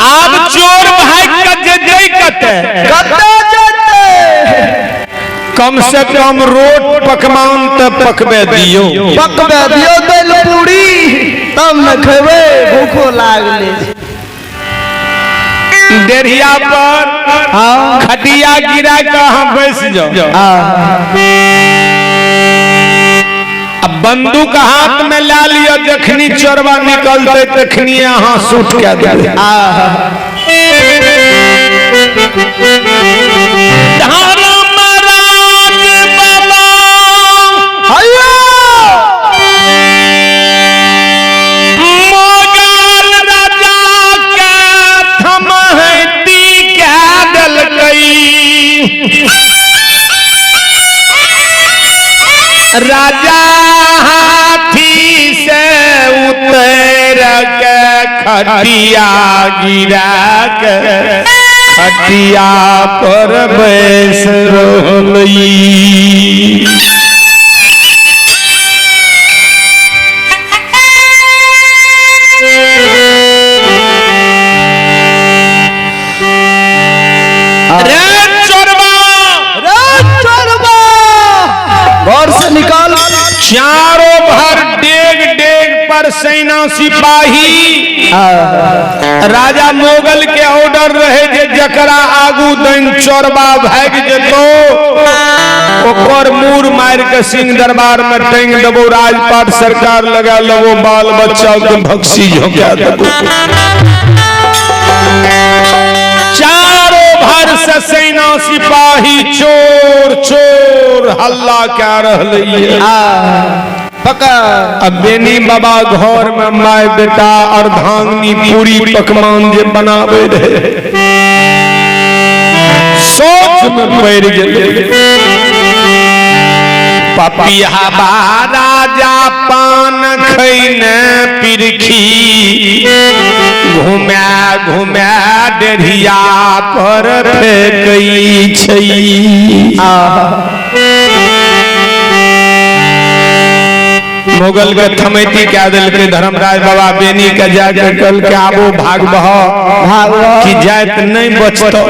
अब चोर भाग के जय कते कम से कम रोट पकवान तो पकबे दियो दिल पूरी तब न खेबे भूखो लागले। डेढ़िया पर खटिया गिरा के हम बैस जाओ। अब बंदूक हाथ में ला लियो, जखनी चोरवा निकलते तखनी यहाँ शूट क्या दे। राजा हाथी से उतर के खटिया गिरा के खटिया पर बैस रोई। निकाल चारों भर डेग डेग पर सेना सिपाही। राजा मोगल के ऑर्डर रहे जे जकरा आगू दिन चोरबा भाग जेतो ओकर मूर मार के सिंह दरबार में टांग देबो, राजपाट सरकार लगा लेबो, बाल बच्चा के भक्सी झोंका देबो। चारों भर से सेना सिपाही चोर चोर हल्ला क्या रहलिए। अब बेनी बाबा घर में माय बेटा अर्धांगिनी पूरी पकवान जे बनावे रहे सोच में पड़ गए। पपिया राजा पान खैने पिरखी घुमा घुमा डेढ़िया पर फेंकई छै। मुगल के थमैती क्या दिल के धर्मराज बाबा बेनी के जाके कल के आबो भाग कि जात नहीं बचतो,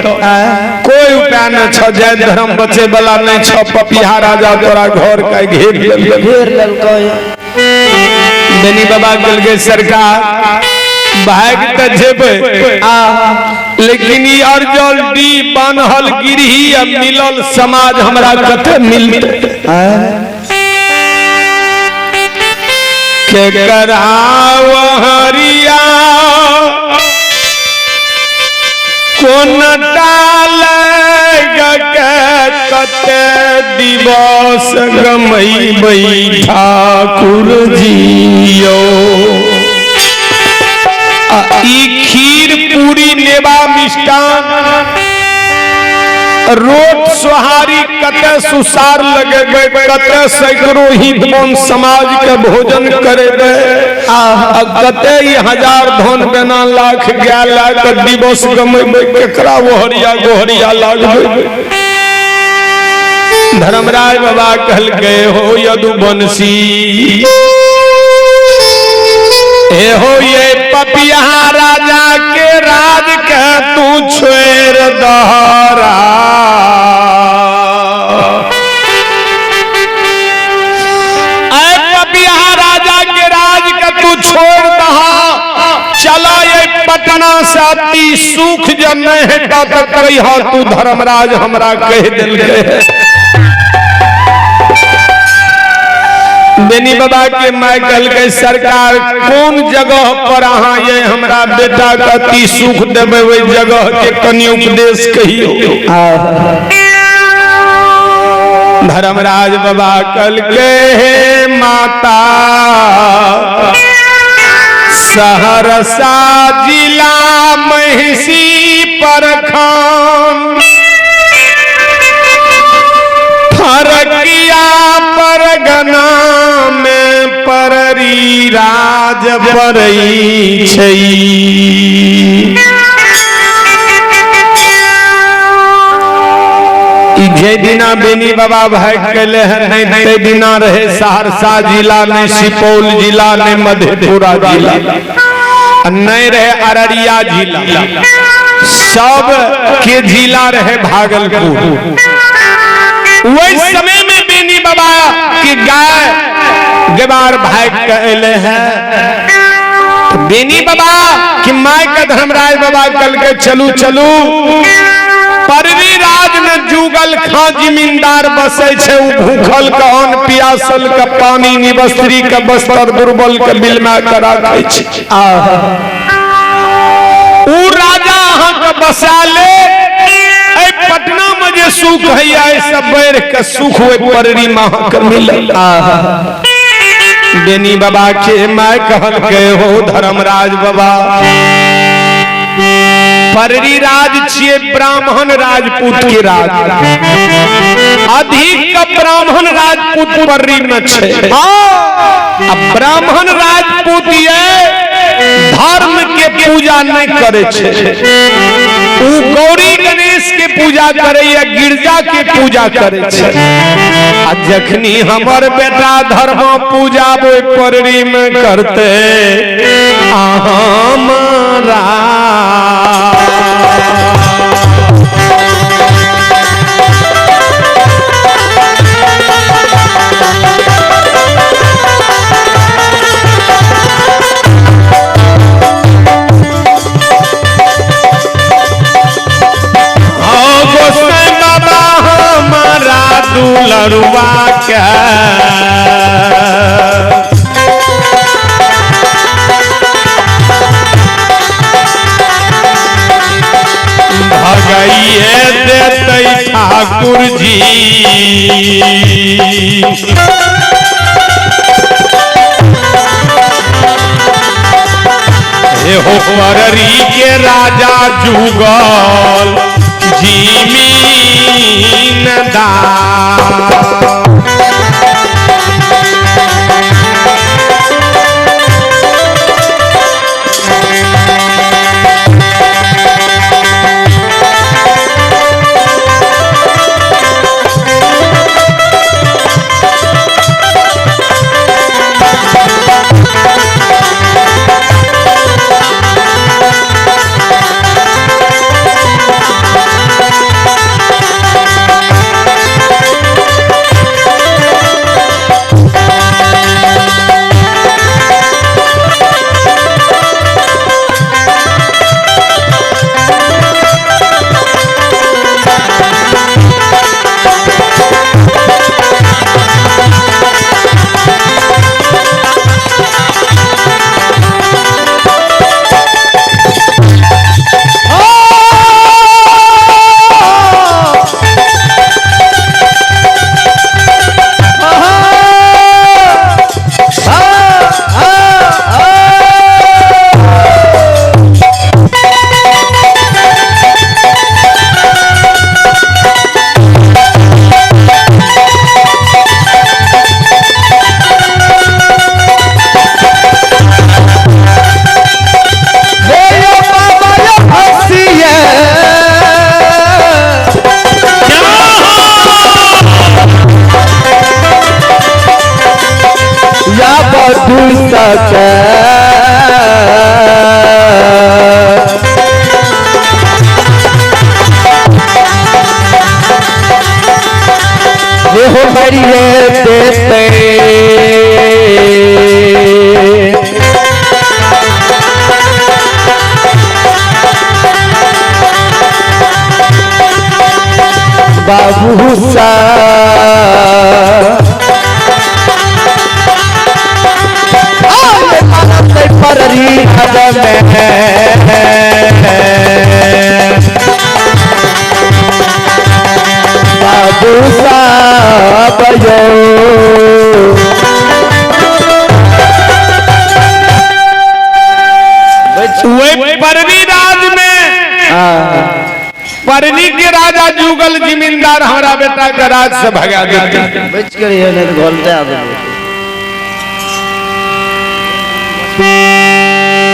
कोई उपाय न छ, जात धर्म बचे वाला नहीं छ। पपिया राजा तोरा घर का घेर लेलको। बेनी बाबा कल के सरकार भाग त जेबे, लेकिन ई अर्जल डी बान्हल गिरही मिलल समाज हमरा कते मिलते के कराव हरिया कोन डाल कते दिवस गमई ठाकुर जियो। ई खीर पूरी नेबा मिष्टान रोट सोहारी कते सुसार लगे, कते सैकड़ों हितवन समाज के भोजन करे, कते हजार धन बेना लाख ग्याल लाख दिवस गमेबे, केकरा ओहरिया गोहरिया लागबे। धर्मराज बाबा कहल गए हो यदुवंशी हे हो ये पपिया राजा के राज के तू छोड़ दहरा। पपिया राजा के राज के तू छोड़ दहा, चला ये पटना से अति सुख जब नहीं हटा तक रही तू धर्मराज हमरा कह दिल के। बेनी बाबा के माइकल के सरकार कौन जगह पर अहाँ ये हमरा बेटा के अति सुख देवे वही जगह के कनि उपदेश कहियो। धर्मराज बाबा कल के हे माता सहरसा जिला महिषी परखान फरकिया परगना में पररी राज परई छई। जे दिना बेनी बाबा भाग गए हैं ते दिना रहे सहरसा जिला में, सुपौल जिला में, मधेपुरा जिला नहीं रहे अररिया जिला, सब के जिला रहे भागलपुर। वही समय में बेनी बाबा की गाय गवार भाग कहले हैं। बेनी बाबा कि माय का धर्मराज बाबा कल के चलू चलू परवी राज में जुगल खां जमींदार बसे छे। भूखल का अन्न पियासल का पानी निवस्त्री का बस्तर दुर्बल के बिल में करा खाई छे। ऊ राजा अहाँ के बसा ले पटना में जे सुख है ऐसा बैर के सुख हुए पररी माह के मिले। बेनी बाबा के मैं कहल गए हो धर्मराज बाबा पररी राज छिए ब्राह्मण राजपूत के राज, अधिक का ब्राह्मण राजपूत पररी में छे। अब ब्राह्मण राजपूत ये धर्म के पूजा नहीं करे छे, ऊ गौरी गणेश के पूजा करे या गिरजा के पूजा करे छे। आ जखनी हमर बेटा धर्म पूजा वो पररी में करते हमारा दुलरुआ क्या भगाइए देते ठाकुर जी। हे हो पररी के राजा जुगल जीमीन दार बाबू सा पररी बाबू सा बजो परवी राज में परनी के राजा जुगल जमींदार हमारा बेटा का राज से भगा देते बच कर ये नहीं तो घोलते आ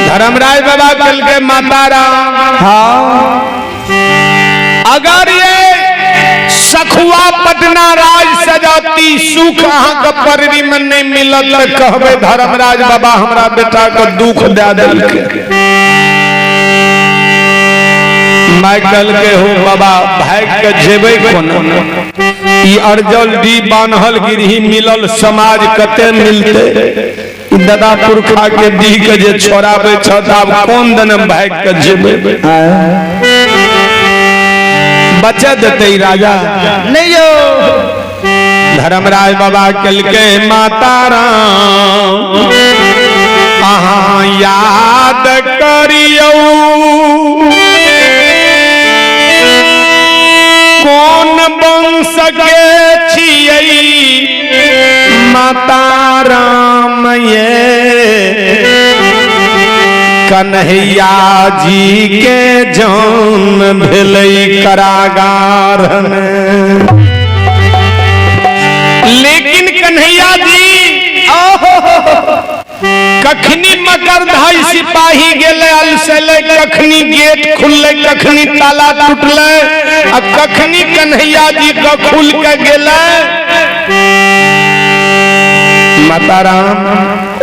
धर्मराज बाबा कल के माता राम। हाँ अगर ये सखुआ पटना राज सजाती सुख अहाँ का परवी में नहीं मिलत कहबे धर्मराज बाबा हमारा बेटा का दुख दे दिल के। मैं कल के हो बाबा भाग के जेबे कोना ई अर्जल डी बान्हल गिरही मिलल समाज कते मिलते ई दादा पुरखा के दी के जे छोड़ाबे छ आब कोन दन भाग के जेबे बचा देते राजा नहीं यो धर्मराज बाबा कल के माता राम अहाँ याद करियो कौन वंश के छियै माता राम ये कन्हैया जी के जन्म भेलै कारागार में लेकिन कन्हैया जी कखनी मकरधाई सिपाही गेले अलसले कखनी गेट खुलले कखनी ताला टूटले आ कखनी कन्हैया जी का खुल के गेले माता राम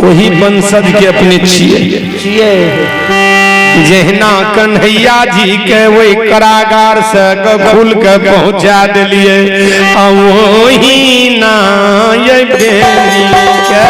वही वंशज के अपने छिए जहिना कन्हैया जी के वही कारागार से खुल के पहुंचा दिलिए वही ना ये बेनी के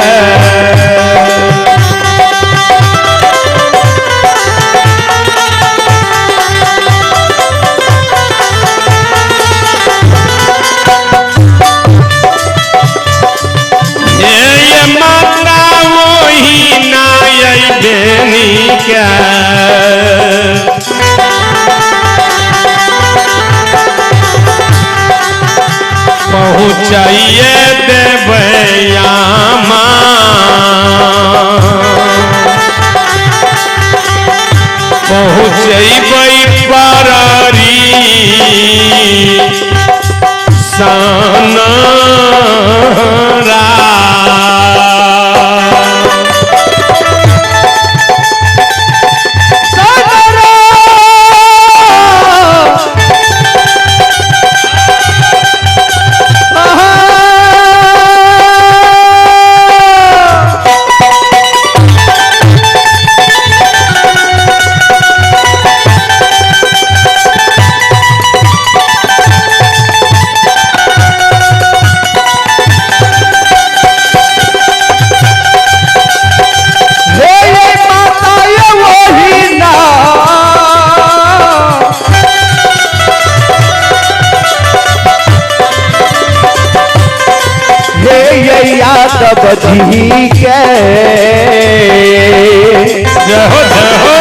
क्या पहुँचाइए देवयामा पहुँचैबै पररी सनरा बधी के जहो जहो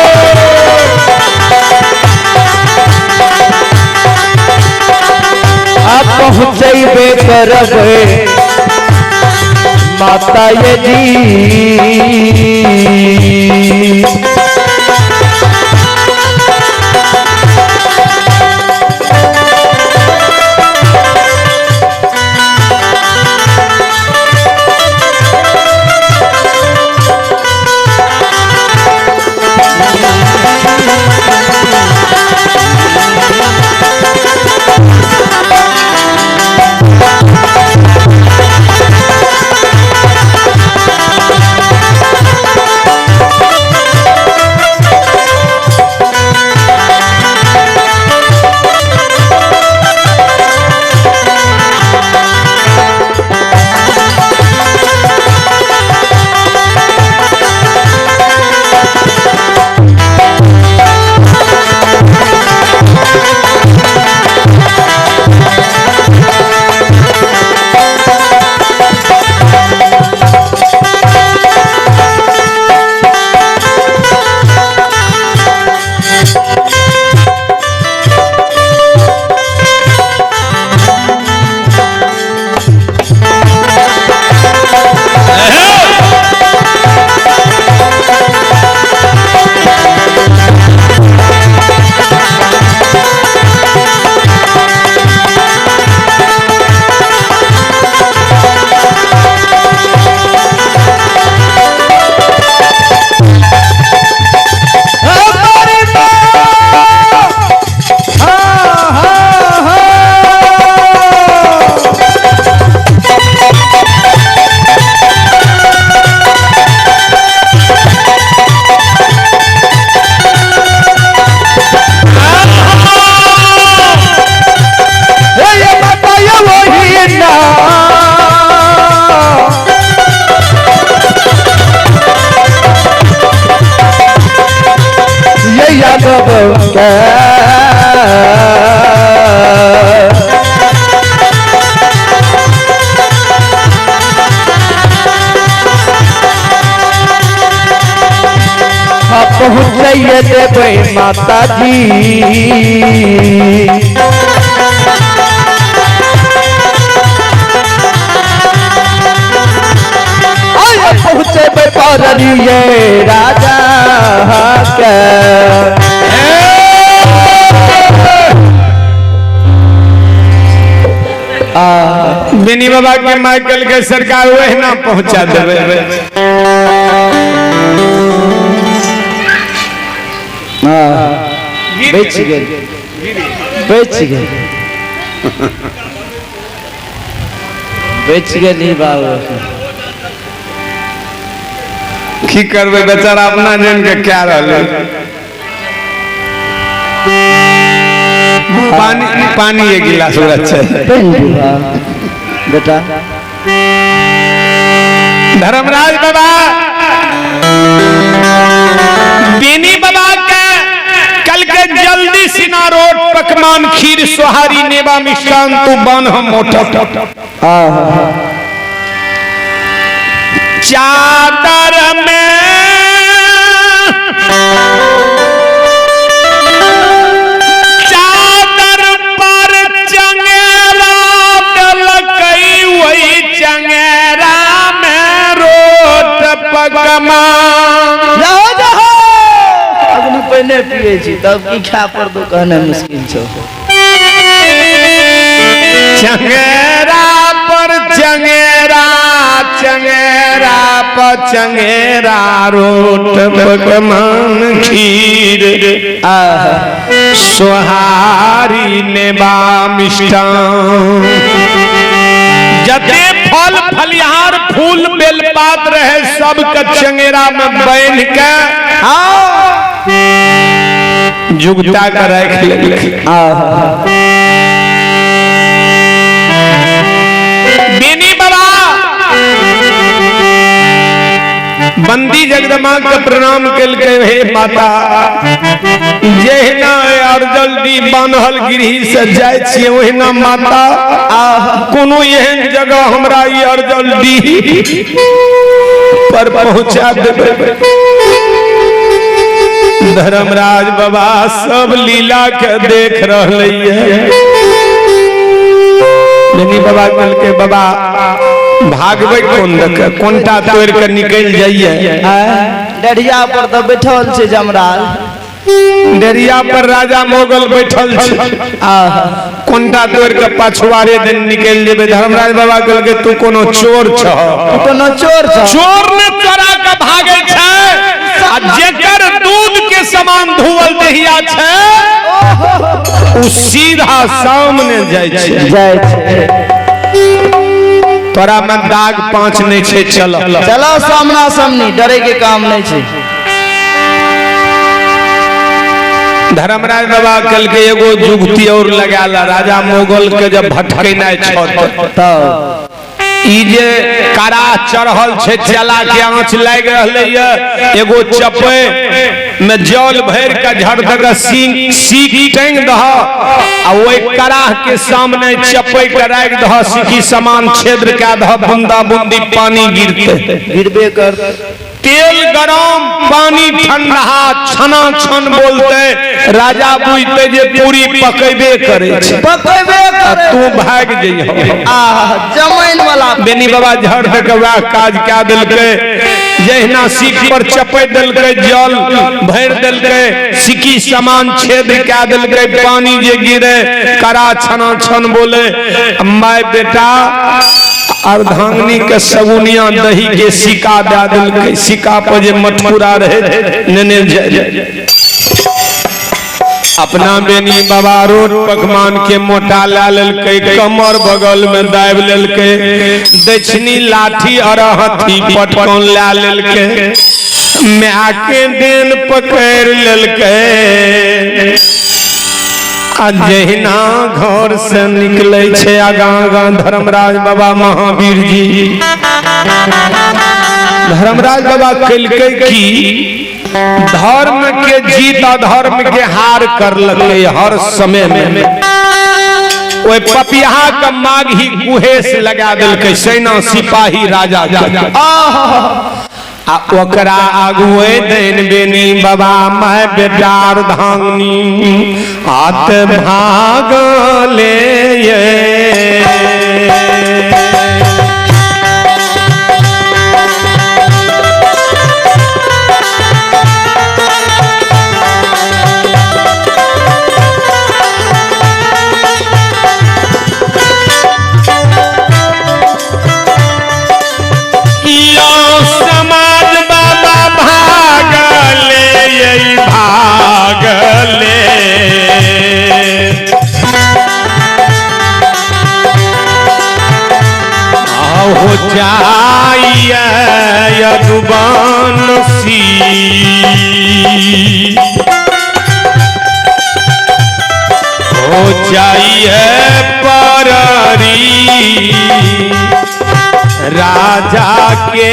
आप पहुँचबे करबे माता ये जी देखब के पहुँचे देवे माता जी पहुँचे पारिए राजा के बेनी बाबा के माइकल के सरकार वही ना पहुंचा देवे। बेच गए बेच गए बेच गए बाबू की करबे बेचारा अपना जन के क्या रहले। पानी एक गिलास और अच्छा है बेटा। धर्मराज बाबा बेनी बाबा के कल के जल्दी सिना रोड पकवान खीर सोहारी नेवा मिष्ठान तू बन हम मोटा चादर में चादर पर चंगेरा डलकई वही चंगेरा में रोट पकवान अग्नि पहले पिए छी तब की खा पर दुकान मुश्किल छो। चंगेरा पर चंगेरा चंगेरा पर चंगेरा रोट पकवान खीर सोहारी नेवा मिष्ठान जते फल फलिहार फूल बेलपात रहे सब के चंगेरा में बांध के जुगता का रख ले। बेनी बाबा बंदी जगदमा के प्रणाम कल के हे माता जहिना अर्जल्दी बान्हल गिरही से जाय छिए ओहिना माता कोनो एहन जगह हमरा ई अर्जल्दी पर पहुंचा देबे। धर्मराज बाबा सब लीला के देख रहले है। बेनी बाबा कल के बाबा भागवे कौन देखे कोनटा तोड़ के निकल जाइए। डरिया पर तो बैठल छे जमराल डरिया पर राजा मोगल बैठल छे कोनटा तोड़ के पछुआरे दिन निकल जेबे। धर्मराज बाबा कल के तू कोनो चोर छ कोनो चोर छ चोर ने चोरा के भागे छे आ जेकर दूध के समान धुवल देहिया छे उ सीधा सामने जाय छे। तोरा में दाग पांच नहीं छे चलो चलो सामना सामनी डरे के काम नहीं छे। धर्मराज बाबा कल के एगो जुगती और लगाला राजा मोगल के जब भटके नहीं छत ई जे करा चढ़ल छे चला के आंच लाग रहले ये एगो चपे में जल भर के झड़धक सीख टांग दह आ ओई कराह के सामने चपे के राख दह सीखी समान छेद के दह बूंदा बूंदी पानी गिरबे कर तेल गरम पानी ठंडा छना छन बोलते राजा बुझते जे पूरी पकेबे करे छे पकेबे करे तू भाग जइहो जमीन वाला बेनी बाबा झड़ के वह काज क्या दिलके जहिना सीख पर चपे दिलके जल भर दिलके सिकी समान छेद क्या दिलके पानी जे गिरे करा छना छन बोले माय बेटा अर्धांगिनी के सगुनिया दही के सिका दे दिलके सिका पर जे मटकुरा रहे नेने अपना बेनी बाबा रोड पकवान के मोटा ला लेलके कमर बगल में दाब लेलके दक्षिणी लाठी और हथी पटकन ला लेलके मैं के देन पकड़ लेलके जहिना घर से निकले छे आगा आगा धर्मराज बाबा महावीर जी धर्मराज बाबा कलके की धर्म के जीत अधर्म के हार करलके हर समय में ओए पपिया का माग ही कुहेस लगा दिलके सेना सिपाही राजा आ ओकरा आगुए देन बेनी बाबा मैं बेटार धांगनी आत भाग ले हो जाइए यदुवन सी हो जाइए पररी राजा के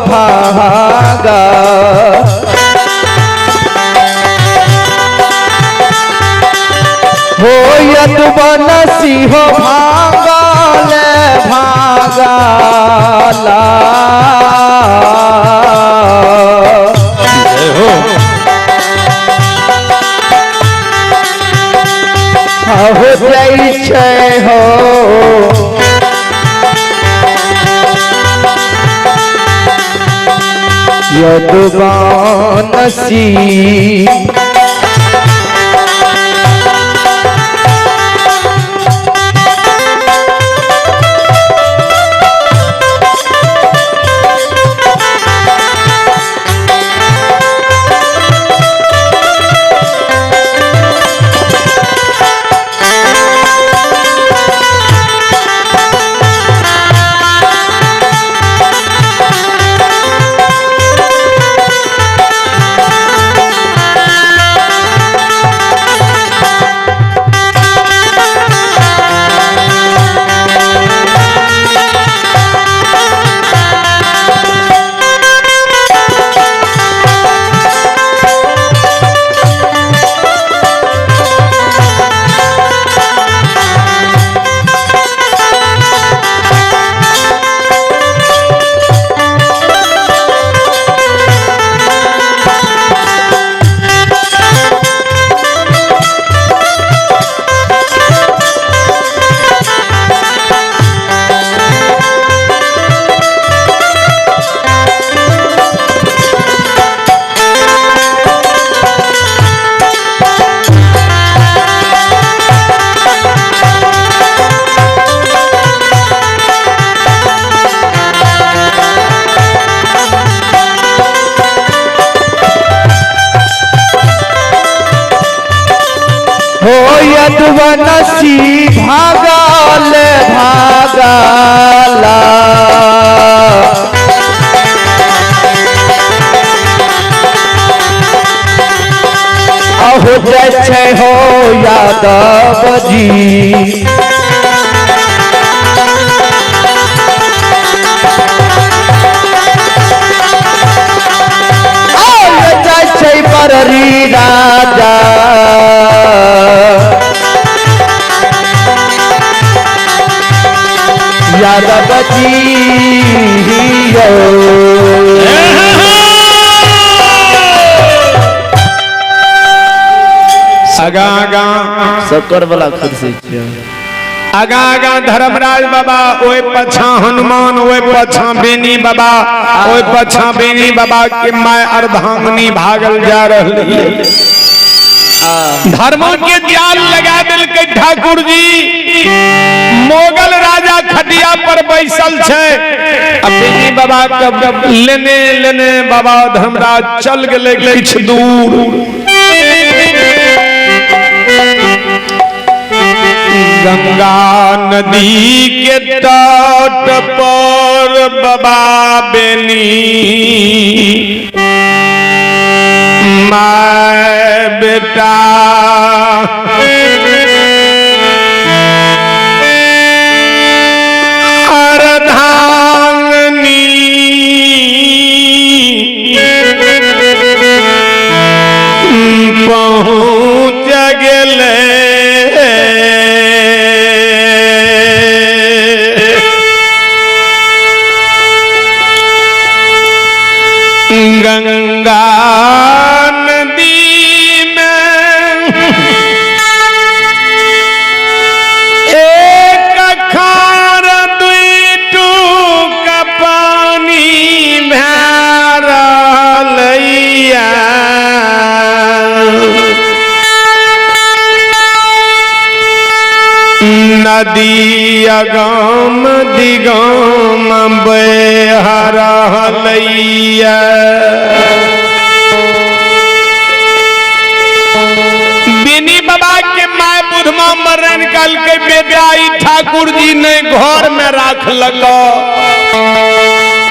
भागा हो यदुवन सिंह भागले भागला हो जाइ छै हो यदुवन सिंह हो यदुवन सिंह भागले भागला हो जाइ छै हो यादव जी जाइ छै पररी राजा यादव जी सगा गा सकर वाला खुद से आगा आगा धर्मराज बाबा ओए पछा हनुमान ओए पछा बेनी बाबा ओए पछा बेनी बाबा के माय अर्धांगनी भागल जा रही है। धर्मों के जाल लगा दिल के ठाकुर जी मोगल राजा खटिया पर बैसल छे। अब बेनी बाबा कब लेने लेने बाबा धर्मराज चल गए कुछ दूर। गंगा नदी के तट पर बाबा बेनी माय बेटा अर्धांगनी पहुँच गेले। गंगा नदी में एक खार दुई टूक पानी भरलैया। नदी अगम दिगम बह रहलैया। बेनी बाबा के माय बुधमा मरण काल के बेटा ठाकुर जी ने घर में राख लगो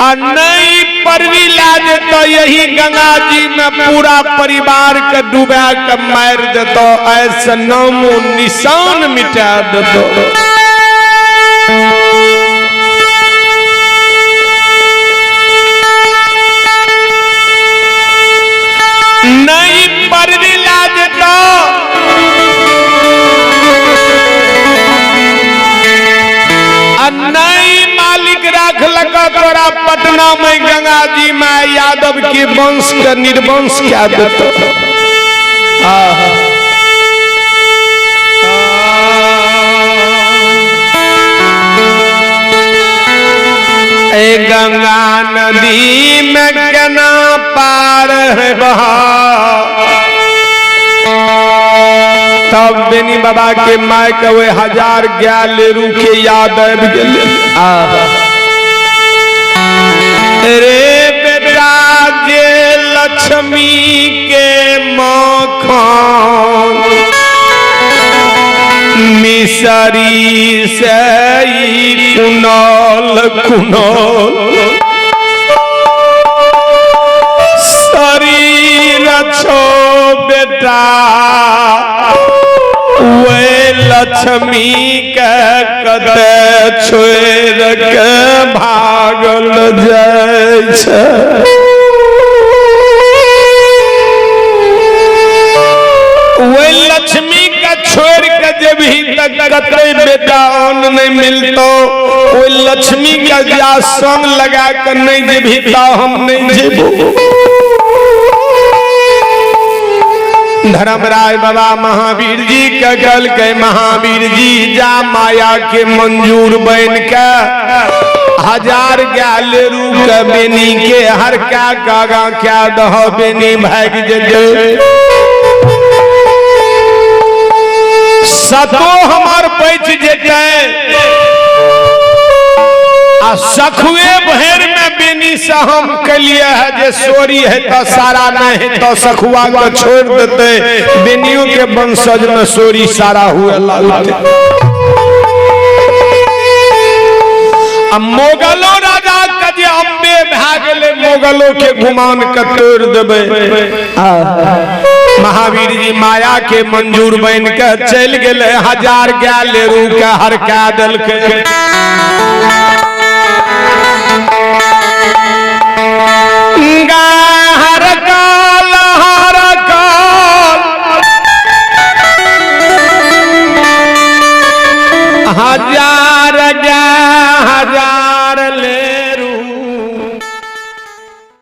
और नहीं परवी लाज तो यही गंगा जी में पूरा परिवार के डूबा के मार देतो ऐसा नामो निशान मिटा देतो। नहीं परवी लाज तो नहीं मालिक राख लगा तोरा पटना में गंगा जी में यादव के वंश के निर्वंश क्या देतो। ए गंगा नदी में केना पार है बहा। तब बेनी बाबा के माय के वे 1000 ग्याल रूखे याद आबि गेलै। रे बेटा जे लक्ष्मी के मखान मिसरी से कुनल कुनल शरीर छो बेटा वे लक्ष्मी के कते छोड़ के भागल जाय छे। वे लक्ष्मी के छोड़ के जब ही तक कते बेटा अन्न नहीं मिलतो वो लक्ष्मी का जा संग लगा कर नहीं जब ही ता हम नहीं जेबो। धर्मराज बाबा महावीर जी के गल के महावीर जी जा माया के मंजूर बन के 1000 ग्याल रूप बेनी के हर क्या कागा क्या दह बेनी भाग जे सतो हमार पैच जेते आ सखुए भैर में बेनी से हम कलिए है जे सोरी है तो सारा नहीं है तो सखुआ को छोड़ देते बेनियों के वंशज में सोरी सारा हुए लाते। अब मोगलों राजा का जे अम्बे भागले मोगलों के गुमान का तोड़ देबे। महावीर जी माया के मंजूर बन के चल गए 1000 ग्याल रूप के हर क्या दल के